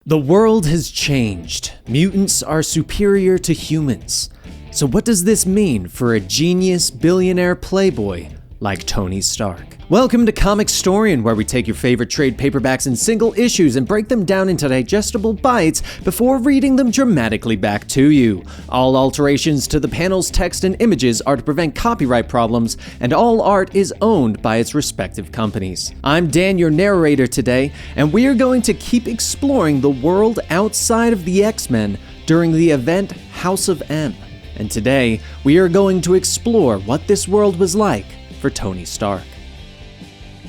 The world has changed. Mutants are superior to humans. So what does this mean for a genius billionaire playboy like Tony Stark? Welcome to Comicstorian, where we take your favorite trade paperbacks and single issues and break them down into digestible bites before reading them dramatically back to you. All alterations to the panel's text and images are to prevent copyright problems, and all art is owned by its respective companies. I'm Dan, your narrator today, and we are going to keep exploring the world outside of the X-Men during the event House of M. And today, we are going to explore what this world was like for Tony Stark.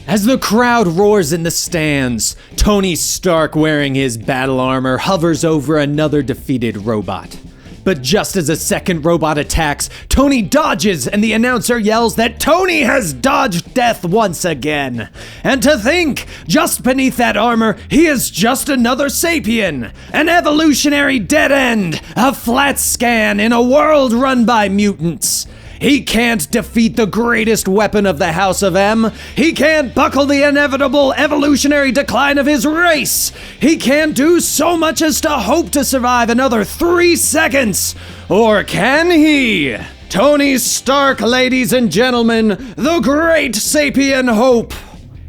As the crowd roars in the stands, Tony Stark, wearing his battle armor, hovers over another defeated robot. But just as a second robot attacks, Tony dodges and the announcer yells that Tony has dodged death once again. And to think, just beneath that armor, he is just another sapien, an evolutionary dead end, a flat scan in a world run by mutants. He can't defeat the greatest weapon of the House of M. He can't buckle the inevitable evolutionary decline of his race. He can't do so much as to hope to survive another 3 seconds. Or can he? Tony Stark, ladies and gentlemen, the great sapien Hope.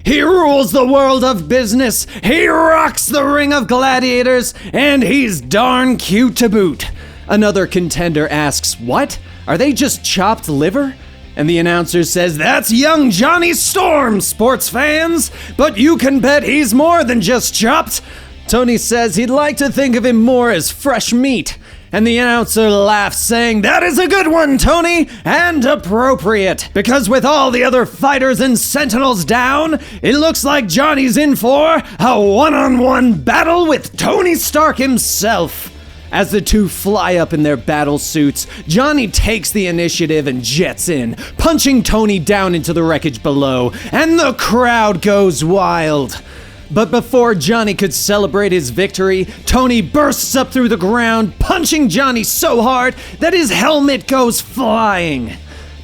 He rules the world of business, he rocks the ring of gladiators, and he's darn cute to boot. Another contender asks, what? Are they just chopped liver? And the announcer says, that's young Johnny Storm, sports fans, but you can bet he's more than just chopped. Tony says he'd like to think of him more as fresh meat. And the announcer laughs, saying, that is a good one, Tony, and appropriate, because with all the other fighters and sentinels down, it looks like Johnny's in for a one-on-one battle with Tony Stark himself. As the two fly up in their battle suits, Johnny takes the initiative and jets in, punching Tony down into the wreckage below, and the crowd goes wild. But before Johnny could celebrate his victory, Tony bursts up through the ground, punching Johnny so hard that his helmet goes flying.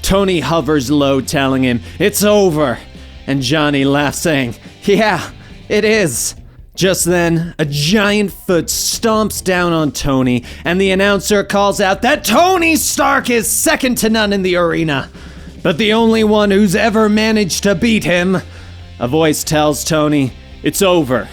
Tony hovers low, telling him, it's over. And Johnny laughs, saying, yeah, it is. Just then, a giant foot stomps down on Tony, and the announcer calls out that Tony Stark is second to none in the arena, but the only one who's ever managed to beat him. A voice tells Tony, it's over,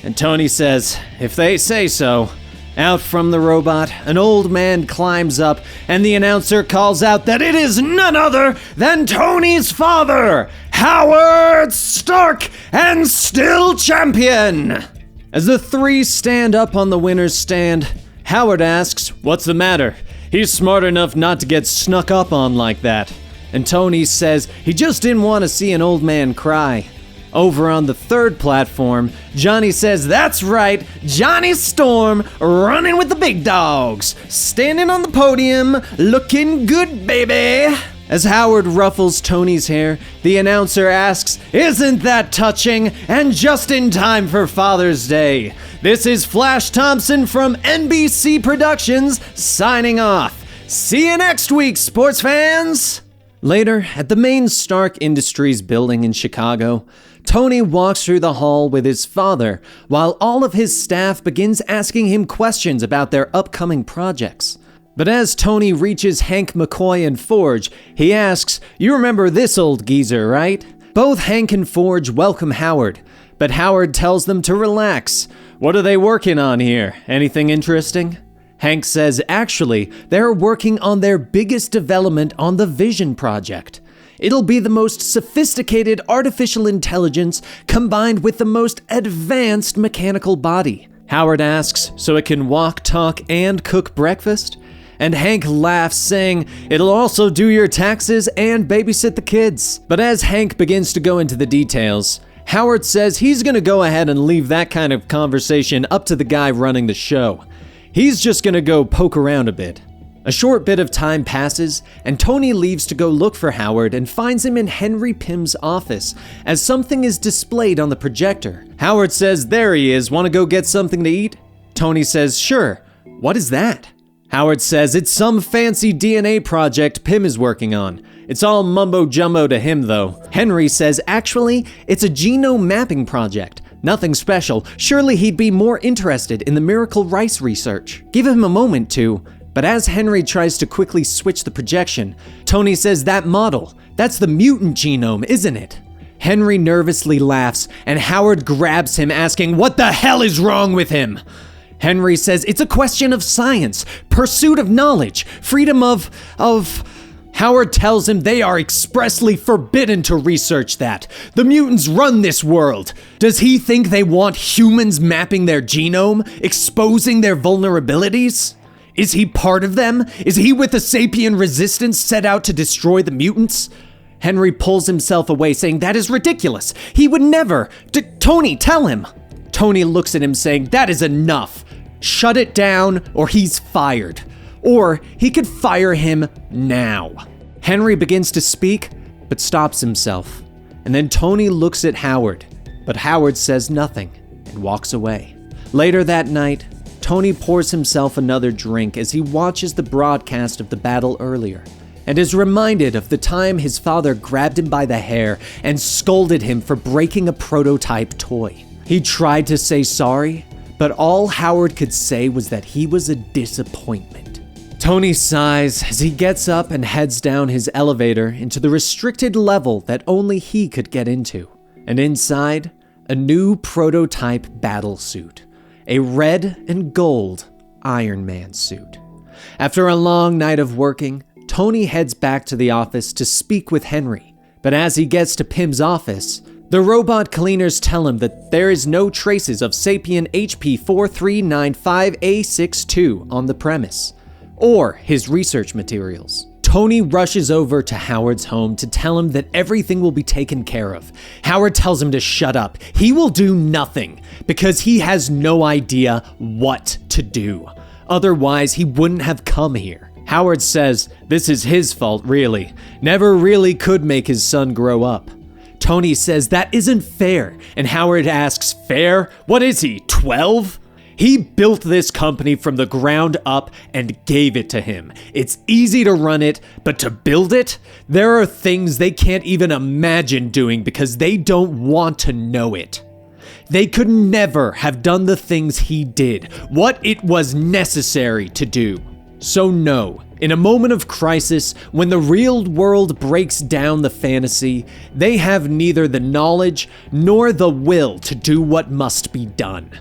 and Tony says, if they say so. Out from the robot, an old man climbs up, and the announcer calls out that it is none other than Tony's father, Howard Stark, and still champion! As the three stand up on the winner's stand, Howard asks, what's the matter? He's smart enough not to get snuck up on like that. And Tony says he just didn't want to see an old man cry. Over on the third platform, Johnny says, that's right, Johnny Storm running with the big dogs, standing on the podium, looking good, baby. As Howard ruffles Tony's hair, the announcer asks, isn't that touching? And just in time for Father's Day. This is Flash Thompson from NBC Productions signing off. See you next week, sports fans! Later, at the main Stark Industries building in Chicago, Tony walks through the hall with his father, while all of his staff begins asking him questions about their upcoming projects. But as Tony reaches Hank McCoy and Forge, he asks, you remember this old geezer, right? Both Hank and Forge welcome Howard, but Howard tells them to relax. What are they working on here? Anything interesting? Hank says, actually, they're working on their biggest development on the Vision project. It'll be the most sophisticated artificial intelligence combined with the most advanced mechanical body. Howard asks, so it can walk, talk, and cook breakfast? And Hank laughs, saying, it'll also do your taxes and babysit the kids. But as Hank begins to go into the details, Howard says he's gonna go ahead and leave that kind of conversation up to the guy running the show. He's just gonna go poke around a bit. A short bit of time passes, and Tony leaves to go look for Howard and finds him in Henry Pym's office as something is displayed on the projector. Howard says, there he is, wanna go get something to eat? Tony says, sure. What is that? Howard says, it's some fancy DNA project Pym is working on. It's all mumbo jumbo to him though. Henry says, actually, it's a genome mapping project. Nothing special. Surely he'd be more interested in the miracle rice research. Give him a moment to. But as Henry tries to quickly switch the projection, Tony says that model, that's the mutant genome, isn't it? Henry nervously laughs, and Howard grabs him, asking, "What the hell is wrong with him?" Henry says it's a question of science, pursuit of knowledge, freedom of... Howard tells him they are expressly forbidden to research that. The mutants run this world. Does he think they want humans mapping their genome, exposing their vulnerabilities? Is he part of them? Is he with the sapien resistance set out to destroy the mutants? Henry pulls himself away, saying that is ridiculous. He would never. Tony, tell him. Tony looks at him, saying that is enough. Shut it down or he's fired. Or he could fire him now. Henry begins to speak, but stops himself. And then Tony looks at Howard, but Howard says nothing and walks away. Later that night, Tony pours himself another drink as he watches the broadcast of the battle earlier, and is reminded of the time his father grabbed him by the hair and scolded him for breaking a prototype toy. He tried to say sorry, but all Howard could say was that he was a disappointment. Tony sighs as he gets up and heads down his elevator into the restricted level that only he could get into. And inside, a new prototype battle suit. A red and gold Iron Man suit. After a long night of working, Tony heads back to the office to speak with Henry. But as he gets to Pym's office, the robot cleaners tell him that there is no traces of Sapien HP4395A62 on the premise, or his research materials. Tony rushes over to Howard's home to tell him that everything will be taken care of. Howard tells him to shut up. He will do nothing because he has no idea what to do. Otherwise, he wouldn't have come here. Howard says this is his fault, really. Never really could make his son grow up. Tony says that isn't fair, and Howard asks, fair? What is he, 12? He built this company from the ground up and gave it to him. It's easy to run it, but to build it? There are things they can't even imagine doing because they don't want to know it. They could never have done the things he did, what it was necessary to do. So no, in a moment of crisis, when the real world breaks down the fantasy, they have neither the knowledge nor the will to do what must be done.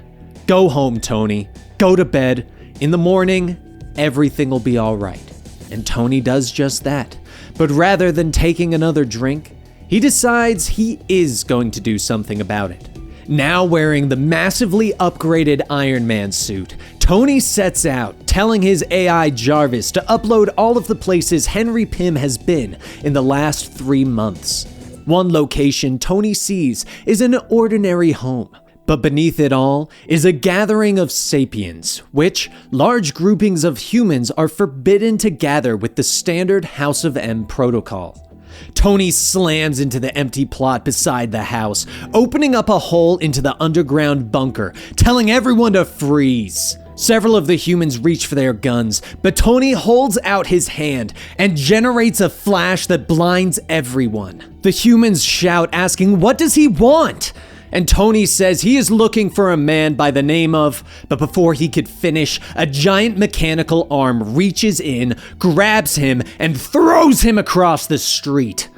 Go home, Tony. Go to bed. In the morning, everything will be all right. And Tony does just that. But rather than taking another drink, he decides he is going to do something about it. Now wearing the massively upgraded Iron Man suit, Tony sets out, telling his AI Jarvis to upload all of the places Henry Pym has been in the last 3 months. One location Tony sees is an ordinary home, but beneath it all is a gathering of sapiens, which large groupings of humans are forbidden to gather with the standard House of M protocol. Tony slams into the empty plot beside the house, opening up a hole into the underground bunker, telling everyone to freeze. Several of the humans reach for their guns, but Tony holds out his hand and generates a flash that blinds everyone. The humans shout, asking, "What does he want?" And Tony says he is looking for a man by the name of... But before he could finish, a giant mechanical arm reaches in, grabs him, and throws him across the street.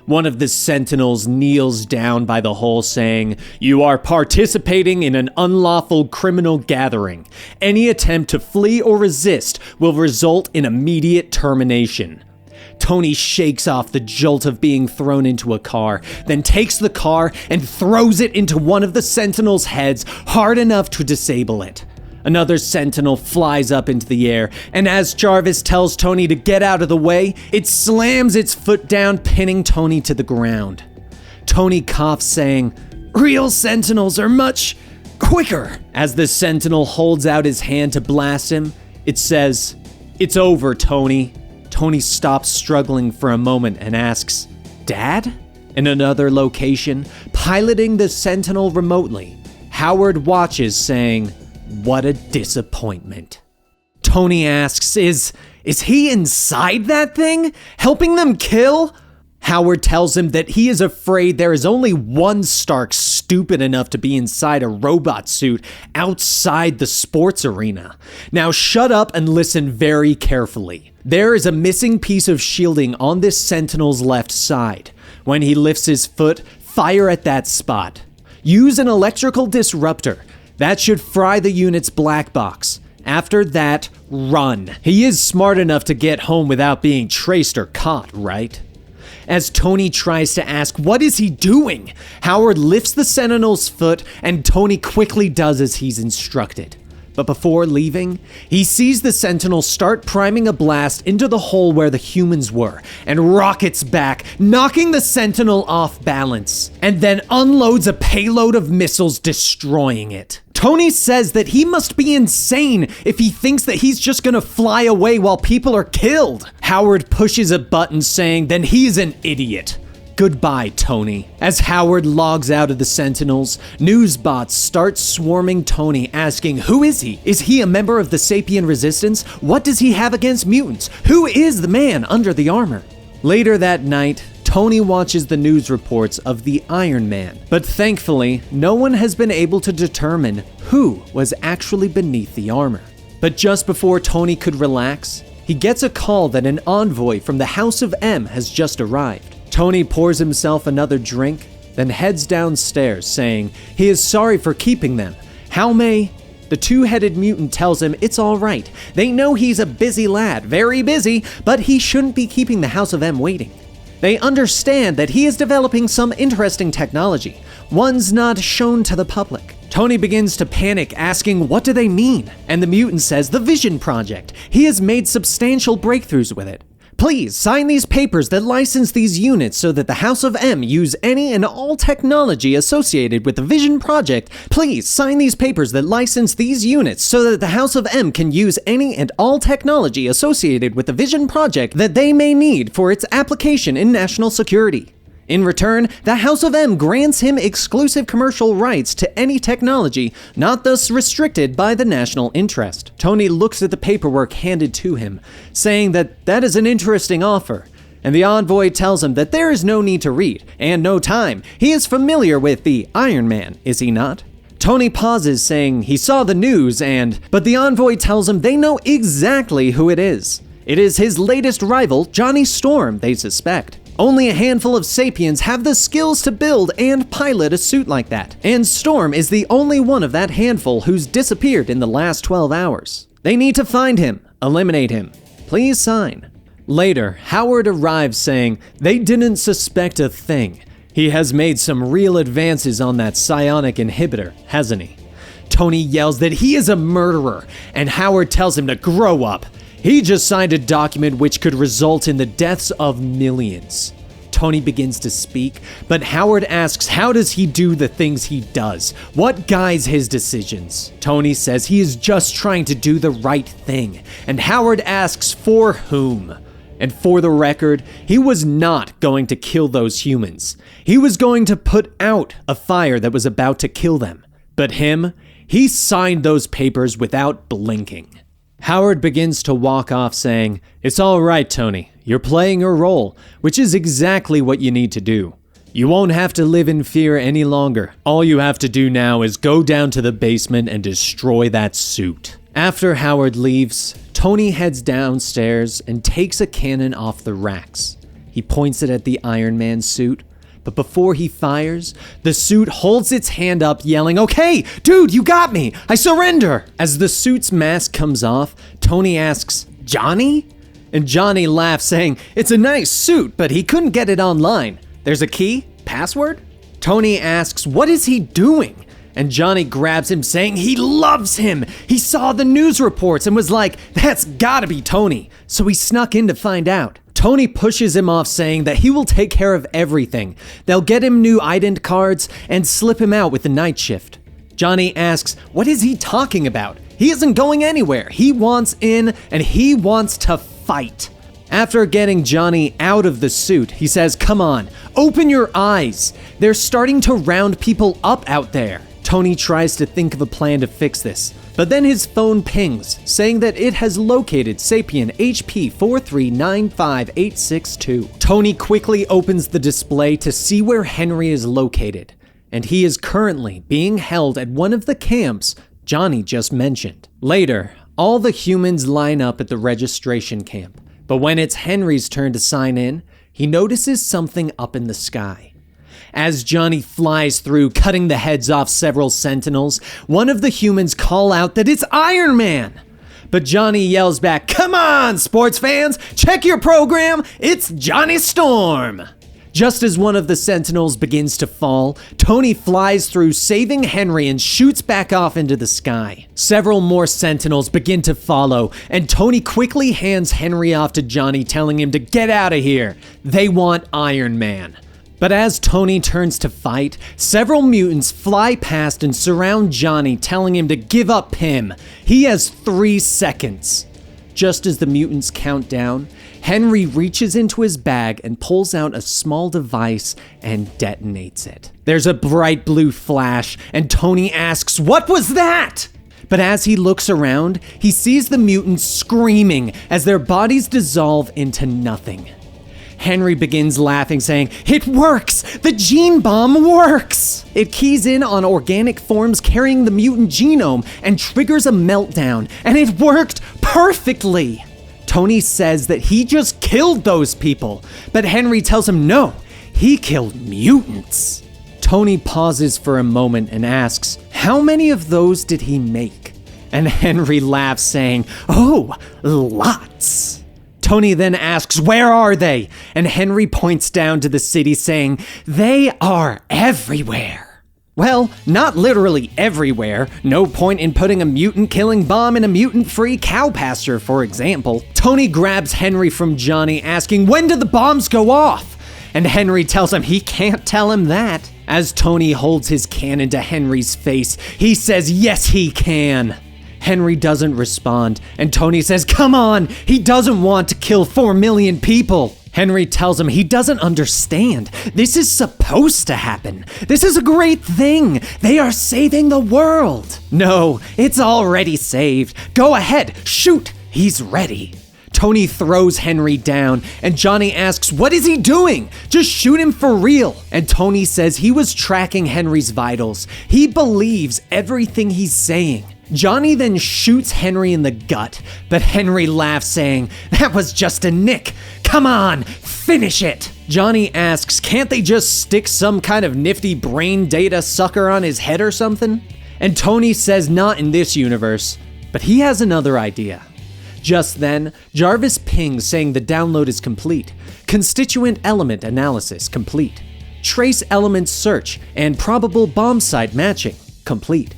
One of the sentinels kneels down by the hole, saying, "You are participating in an unlawful criminal gathering. Any attempt to flee or resist will result in immediate termination." Tony shakes off the jolt of being thrown into a car, then takes the car and throws it into one of the sentinels' heads hard enough to disable it. Another sentinel flies up into the air, and as Jarvis tells Tony to get out of the way, it slams its foot down, pinning Tony to the ground. Tony coughs, saying, "Real sentinels are much quicker." As the sentinel holds out his hand to blast him, it says, "It's over, Tony." Tony stops struggling for a moment and asks, "Dad?" In another location, piloting the Sentinel remotely, Howard watches, saying, "What a disappointment." Tony asks, is he inside that thing? Helping them kill? Howard tells him that he is afraid there is only one Stark stupid enough to be inside a robot suit outside the sports arena. Now shut up and listen very carefully. There is a missing piece of shielding on this Sentinel's left side. When he lifts his foot, fire at that spot. Use an electrical disruptor. That should fry the unit's black box. After that, run. He is smart enough to get home without being traced or caught, right? As Tony tries to ask, what is he doing? Howard lifts the Sentinel's foot and Tony quickly does as he's instructed. But before leaving, he sees the Sentinel start priming a blast into the hole where the humans were and rockets back, knocking the Sentinel off balance, and then unloads a payload of missiles, destroying it. Tony says that he must be insane if he thinks that he's just gonna fly away while people are killed. Howard pushes a button saying then he's an idiot. Goodbye, Tony. As Howard logs out of the Sentinels, news bots start swarming Tony, asking, who is he? Is he a member of the Sapien Resistance? What does he have against mutants? Who is the man under the armor? Later that night, Tony watches the news reports of the Iron Man, but thankfully, no one has been able to determine who was actually beneath the armor. But just before Tony could relax, he gets a call that an envoy from the House of M has just arrived. Tony pours himself another drink, then heads downstairs, saying he is sorry for keeping them. How may? The two-headed mutant tells him it's all right. They know he's a busy lad, very busy, but he shouldn't be keeping the House of M waiting. They understand that he is developing some interesting technology, one's not shown to the public. Tony begins to panic, asking what do they mean? And the mutant says the Vision Project. He has made substantial breakthroughs with it. Please sign these papers that license these units so that the House of M use any and all technology associated with the Vision Project. Please sign these papers that license these units so that the House of M can use any and all technology associated with the Vision Project that they may need for its application in national security. In return, the House of M grants him exclusive commercial rights to any technology not thus restricted by the national interest. Tony looks at the paperwork handed to him, saying that that is an interesting offer, and the envoy tells him that there is no need to read, and no time. He is familiar with the Iron Man, is he not? Tony pauses, saying he saw the news but the envoy tells him they know exactly who it is. It is his latest rival, Johnny Storm, they suspect. Only a handful of Sapiens have the skills to build and pilot a suit like that, and Storm is the only one of that handful who's disappeared in the last 12 hours. They need to find him, eliminate him. Please sign. Later, Howard arrives saying they didn't suspect a thing. He has made some real advances on that psionic inhibitor, hasn't he? Tony yells that he is a murderer, and Howard tells him to grow up. He just signed a document which could result in the deaths of millions. Tony begins to speak, but Howard asks how does he do the things he does? What guides his decisions? Tony says he is just trying to do the right thing, and Howard asks for whom? And for the record, he was not going to kill those humans. He was going to put out a fire that was about to kill them. But him, he signed those papers without blinking. Howard begins to walk off saying, it's all right, Tony. You're playing your role, which is exactly what you need to do. You won't have to live in fear any longer. All you have to do now is go down to the basement and destroy that suit. After Howard leaves, Tony heads downstairs and takes a cannon off the racks. He points it at the Iron Man suit, but before he fires, the suit holds its hand up yelling, okay, dude, you got me, I surrender. As the suit's mask comes off, Tony asks, Johnny? And Johnny laughs saying, it's a nice suit, but he couldn't get it online. There's a key? Password? Tony asks, what is he doing? And Johnny grabs him saying he loves him. He saw the news reports and was like, that's gotta be Tony. So he snuck in to find out. Tony pushes him off saying that he will take care of everything. They'll get him new ident cards and slip him out with the night shift. Johnny asks, what is he talking about? He isn't going anywhere. He wants in and he wants to fight. After getting Johnny out of the suit, he says, come on, open your eyes. They're starting to round people up out there. Tony tries to think of a plan to fix this, But then his phone pings, saying that it has located Sapien HP 4395862. Tony quickly opens the display to see where Henry is located, and he is currently being held at one of the camps Johnny just mentioned. Later, all the humans line up at the registration camp, but when it's Henry's turn to sign in, he notices something up in the sky. As Johnny flies through, cutting the heads off several sentinels, one of the humans call out that it's Iron Man. But Johnny yells back, "Come on, sports fans, check your program, it's Johnny Storm." Just as one of the sentinels begins to fall, Tony flies through, saving Henry, and shoots back off into the sky. Several more sentinels begin to follow, and Tony quickly hands Henry off to Johnny, telling him to get out of here. They want Iron Man. But as Tony turns to fight, several mutants fly past and surround Johnny, telling him to give up Pym. He has 3 seconds. Just as the mutants count down, Henry reaches into his bag and pulls out a small device and detonates it. There's a bright blue flash, and Tony asks, "What was that?" But as he looks around, he sees the mutants screaming as their bodies dissolve into nothing. Henry begins laughing, saying, "It works! The gene bomb works!" It keys in on organic forms carrying the mutant genome and triggers a meltdown, and it worked perfectly! Tony says that he just killed those people, but Henry tells him no, he killed mutants. Tony pauses for a moment and asks, "How many of those did he make?" And Henry laughs, saying, "Oh, lots." Tony then asks, "Where are they?" And Henry points down to the city, saying, "They are everywhere." Well, not literally everywhere. No point in putting a mutant-killing bomb in a mutant-free cow pasture, for example. Tony grabs Henry from Johnny, asking, "When do the bombs go off?" And Henry tells him he can't tell him that. As Tony holds his cannon to Henry's face, he says, "Yes, he can." Henry doesn't respond, and Tony says, "Come on, he doesn't want to kill 4 million people." Henry tells him he doesn't understand. This is supposed to happen. This is a great thing. They are saving the world. No, it's already saved. Go ahead, shoot. He's ready. Tony throws Henry down, and Johnny asks, "What is he doing? Just shoot him for real." And Tony says he was tracking Henry's vitals. He believes everything he's saying. Johnny then shoots Henry in the gut, but Henry laughs, saying, "That was just a nick. Come on, finish it." Johnny asks, can't they just stick some kind of nifty brain data sucker on his head or something? And Tony says not in this universe, but he has another idea. Just then, Jarvis pings saying the download is complete. Constituent element analysis complete. Trace element search and probable bomb site matching complete.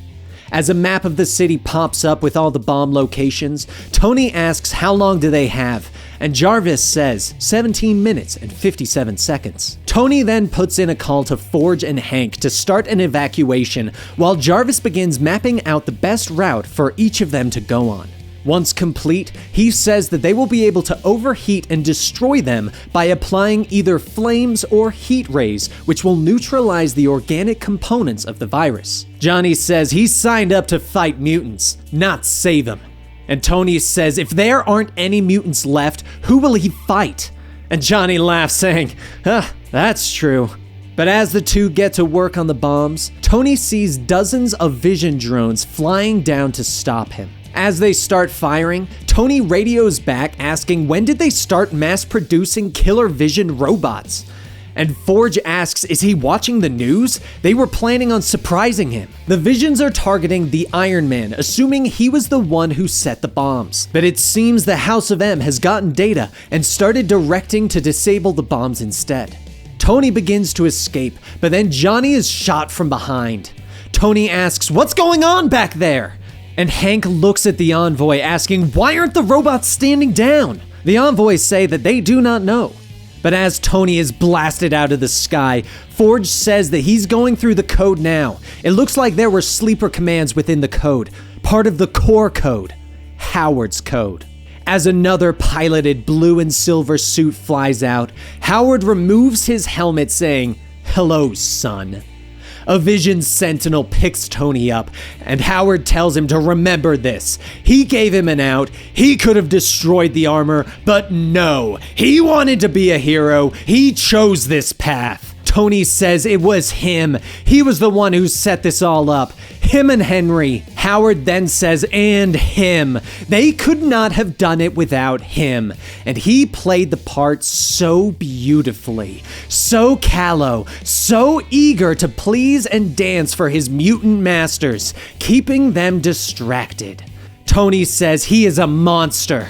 As a map of the city pops up with all the bomb locations, Tony asks how long do they have, and Jarvis says 17 minutes and 57 seconds. Tony then puts in a call to Forge and Hank to start an evacuation, while Jarvis begins mapping out the best route for each of them to go on. Once complete, he says that they will be able to overheat and destroy them by applying either flames or heat rays, which will neutralize the organic components of the virus. Johnny says he's signed up to fight mutants, not save them. And Tony says if there aren't any mutants left, who will he fight? And Johnny laughs, saying, that's true. But as the two get to work on the bombs, Tony sees dozens of vision drones flying down to stop him. As they start firing, Tony radios back asking when did they start mass producing killer vision robots? And Forge asks, is he watching the news? They were planning on surprising him. The visions are targeting the Iron Man, assuming he was the one who set the bombs. But it seems the House of M has gotten data and started directing to disable the bombs instead. Tony begins to escape, but then Johnny is shot from behind. Tony asks, what's going on back there? And Hank looks at the envoy asking, why aren't the robots standing down? The envoys say that they do not know. But as Tony is blasted out of the sky, Forge says that he's going through the code now. It looks like there were sleeper commands within the code, part of the core code, Howard's code. As another piloted blue and silver suit flies out, Howard removes his helmet saying, hello, son. A Vision Sentinel picks Tony up, and Howard tells him to remember this. He gave him an out, he could have destroyed the armor, but no. He wanted to be a hero, he chose this path. Tony says it was him. He was the one who set this all up. Him and Henry. Howard then says, and him. They could not have done it without him. And he played the part so beautifully, so callow, so eager to please and dance for his mutant masters, keeping them distracted. Tony says he is a monster.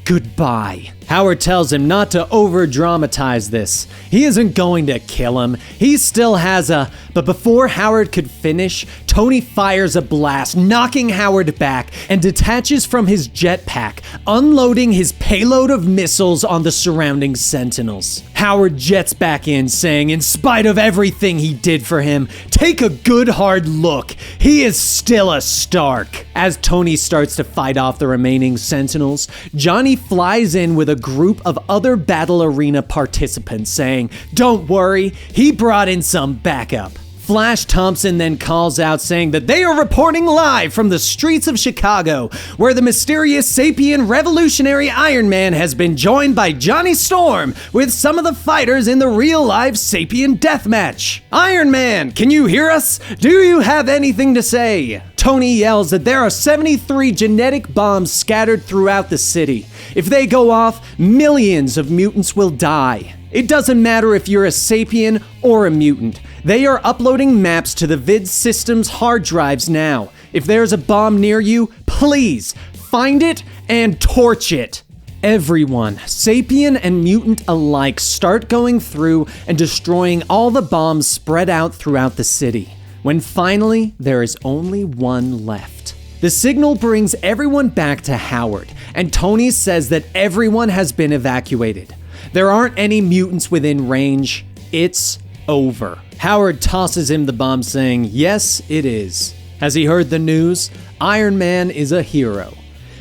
Goodbye. Howard tells him not to over-dramatize this. He isn't going to kill him. He still has a... But before Howard could finish, Tony fires a blast, knocking Howard back, and detaches from his jetpack, unloading his payload of missiles on the surrounding Sentinels. Howard jets back in, saying, in spite of everything he did for him, take a good hard look. He is still a Stark. As Tony starts to fight off the remaining Sentinels, Johnny flies in with a group of other battle arena participants, saying, don't worry, he brought in some backup. Flash Thompson then calls out, saying that they are reporting live from the streets of Chicago, where the mysterious sapient revolutionary Iron Man has been joined by Johnny Storm with some of the fighters in the real-life sapient deathmatch. Iron Man, can you hear us? Do you have anything to say? Tony yells that there are 73 genetic bombs scattered throughout the city. If they go off, millions of mutants will die. It doesn't matter if you're a sapient or a mutant. They are uploading maps to the vid system's hard drives now. If there's a bomb near you, please find it and torch it. Everyone, sapient and mutant alike, start going through and destroying all the bombs spread out throughout the city, when finally there is only one left. The signal brings everyone back to Howard, and Tony says that everyone has been evacuated. There aren't any mutants within range. It's over. Howard tosses him the bomb, saying, yes, it is. Has he heard the news? Iron Man is a hero.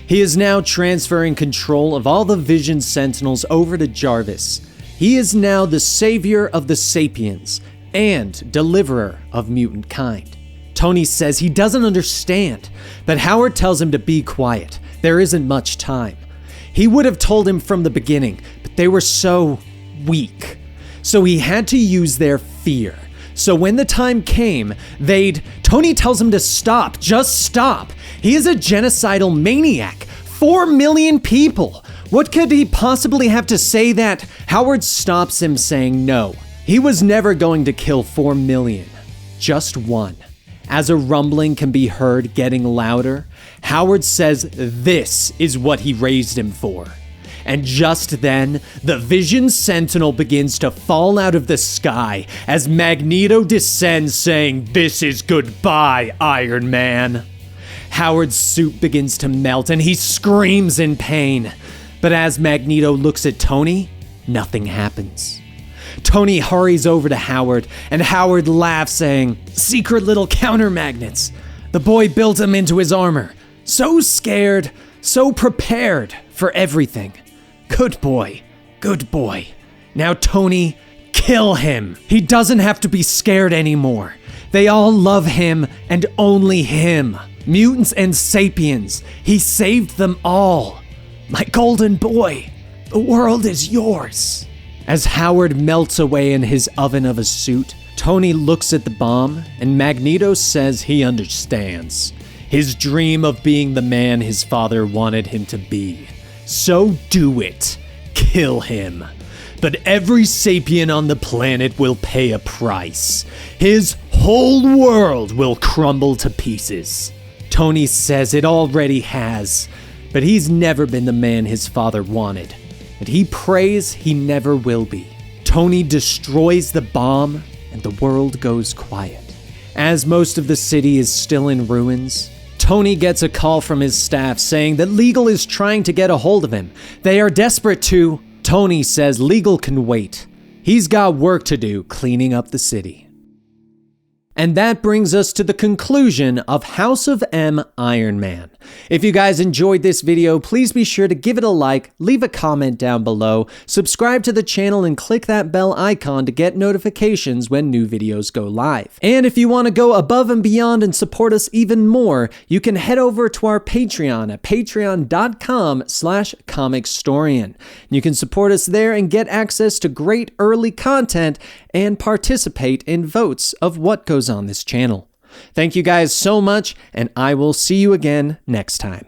He is now transferring control of all the Vision Sentinels over to Jarvis. He is now the savior of the Sapiens and deliverer of mutant kind. Tony says he doesn't understand, but Howard tells him to be quiet. There isn't much time. He would have told him from the beginning, but they were so weak. So he had to use their fear. So when the time came, Tony tells him to stop, just stop. He is a genocidal maniac. 4 million people. What could he possibly have to say that? Howard stops him, saying no. He was never going to kill 4 million, just one. As a rumbling can be heard getting louder, Howard says this is what he raised him for. And just then, the Vision Sentinel begins to fall out of the sky as Magneto descends, saying, this is goodbye, Iron Man. Howard's suit begins to melt and he screams in pain. But as Magneto looks at Tony, nothing happens. Tony hurries over to Howard, and Howard laughs, saying, secret little counter magnets. The boy built them into his armor. So scared, so prepared for everything. Good boy, good boy. Now Tony, kill him. He doesn't have to be scared anymore. They all love him and only him. Mutants and Sapiens, he saved them all. My golden boy, the world is yours. As Howard melts away in his oven of a suit, Tony looks at the bomb, and Magneto says he understands. His dream of being the man his father wanted him to be. So do it. Kill him. But every sapient on the planet will pay a price. His whole world will crumble to pieces. Tony says it already has, but he's never been the man his father wanted. And he prays he never will be. Tony destroys the bomb, and the world goes quiet. As most of the city is still in ruins, Tony gets a call from his staff saying that Legal is trying to get a hold of him. They are desperate to... Tony says Legal can wait. He's got work to do cleaning up the city. And that brings us to the conclusion of House of M Iron Man. If you guys enjoyed this video, please be sure to give it a like, leave a comment down below, subscribe to the channel, and click that bell icon to get notifications when new videos go live. And if you want to go above and beyond and support us even more, you can head over to our Patreon at patreon.com/Comicstorian. You can support us there and get access to great early content and participate in votes of what goes on this channel. Thank you guys so much, and I will see you again next time.